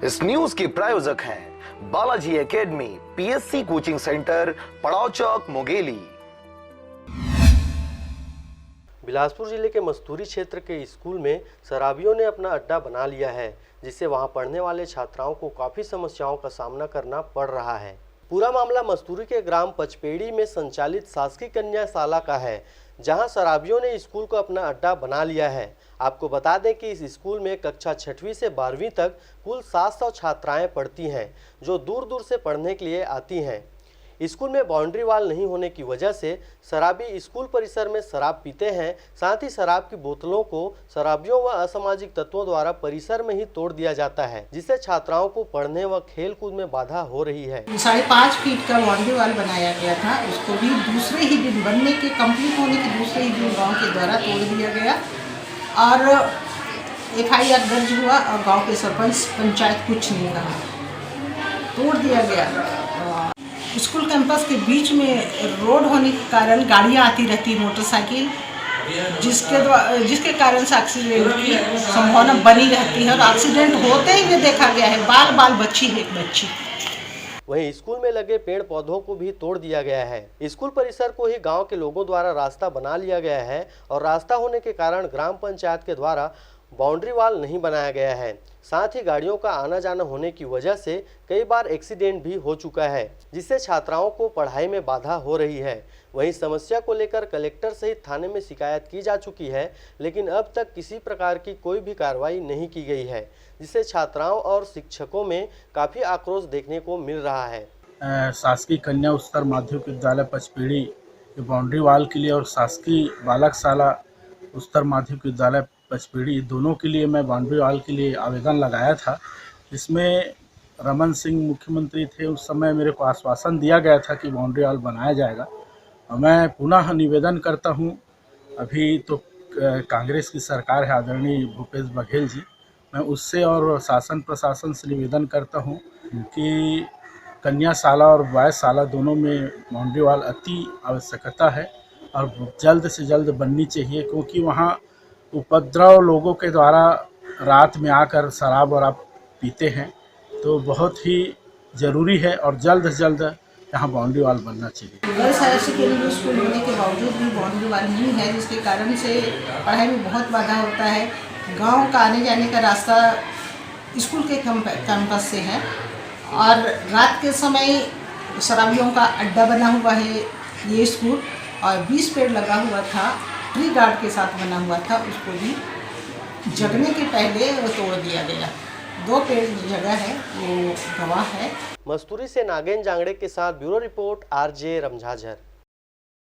इस न्यूज के प्रायोजक हैं Balaji academy, PSC coaching centre, पड़ाव चौक, मुंगेली। बिलासपुर जिले के मस्तूरी क्षेत्र के स्कूल में शराबियों ने अपना अड्डा बना लिया है, जिससे वहां पढ़ने वाले छात्राओं को काफी समस्याओं का सामना करना पड़ रहा है। पूरा मामला मस्तूरी के ग्राम पचपेड़ी में संचालित शासकीय कन्या शाला का है, जहां शराबियों ने स्कूल को अपना अड्डा बना लिया है। आपको बता दें कि इस स्कूल में कक्षा 6वीं से 12वीं तक कुल 700 छात्राएं पढ़ती हैं, जो दूर दूर से पढ़ने के लिए आती हैं। स्कूल में बाउंड्री वाल नहीं होने की वजह से शराबी स्कूल परिसर में शराब पीते हैं। साथ ही शराब की बोतलों को शराबियों व असामाजिक तत्वों द्वारा परिसर में ही तोड़ दिया जाता है, जिससे छात्राओं को पढ़ने व खेल कूद में बाधा हो रही है। 5.5 फीट का बाउंड्री वाल बनाया गया था, उसको भी दूसरे ही दिन बनने के कंप्लीट होने के दूसरे ही दिन गाँव के द्वारा तोड़ दिया गया और FIR दर्ज हुआ और गाँव के सरपंच पंचायत कुछ नहीं कहा, तोड़ दिया गया। स्कूल कैंपस के बीच में रोड होने के कारण गाड़ियां आती रहती, मोटरसाइकिल, जिसके कारण से एक्सीडेंट की संभावना बनी रहती है और एक्सीडेंट होते ही भी देखा गया है। बाल बच्ची है, एक बच्ची। वहीं स्कूल में लगे पेड़ पौधों को भी तोड़ दिया गया है। स्कूल परिसर को ही गांव के लोगों द्वारा रास्ता बना लिया गया है और रास्ता होने के कारण ग्राम पंचायत के द्वारा बाउंड्री वाल नहीं बनाया गया है। साथ ही गाड़ियों का आना जाना होने की वजह से कई बार एक्सीडेंट भी हो चुका है, जिससे छात्राओं को पढ़ाई में बाधा हो रही है। वहीं समस्या को लेकर कलेक्टर सहित थाने में शिकायत की जा चुकी है, लेकिन अब तक किसी प्रकार की कोई भी कार्रवाई नहीं की गई है, जिससे छात्राओं और शिक्षकों में काफ़ी आक्रोश देखने को मिल रहा है। शासकीय कन्या उच्चतर माध्यमिक विद्यालय पचपेड़ी के बाउंड्री वाल के लिए और शासकीय बालक शाला उच्चतर माध्यमिक विद्यालय पचपेड़ी दोनों के लिए मैं बाउंड्री वाल के लिए आवेदन लगाया था। इसमें रमन सिंह मुख्यमंत्री थे, उस समय मेरे को आश्वासन दिया गया था कि बाउंड्री वाल बनाया जाएगा। और मैं पुनः निवेदन करता हूं, अभी तो कांग्रेस की सरकार है आदरणीय भूपेश बघेल जी, मैं उससे और शासन प्रशासन से निवेदन करता हूं कि कन्या शाला और बॉयज़ शाला दोनों में बाउंड्री वाल अति आवश्यकता है और जल्द से जल्द बननी चाहिए, क्योंकि वहाँ उपद्रव लोगों के द्वारा रात में आकर शराब और आप पीते हैं, तो बहुत ही ज़रूरी है और जल्द से जल्द यहाँ बाउंड्री वाल बनना चाहिए। गर्ल्स हायर सेकेंडरी स्कूल होने के बावजूद भी बाउंड्री वाल नहीं है, जिसके कारण से पढ़ाई में बहुत बाधा होता है। गांव का आने जाने का रास्ता स्कूल के कैंपस से है और रात के समय शराबियों का अड्डा बना हुआ है ये स्कूल, और 20 पेड़ लगा हुआ था, ट्री गार्ड के साथ बना हुआ था, उसको भी जगने के पहले वो तोड़ दिया गया। 2 पेड़ जगह है, वो गवाह है। मस्तूरी से नागेंद्र जांगड़े के साथ ब्यूरो रिपोर्ट RJ रमझाझर।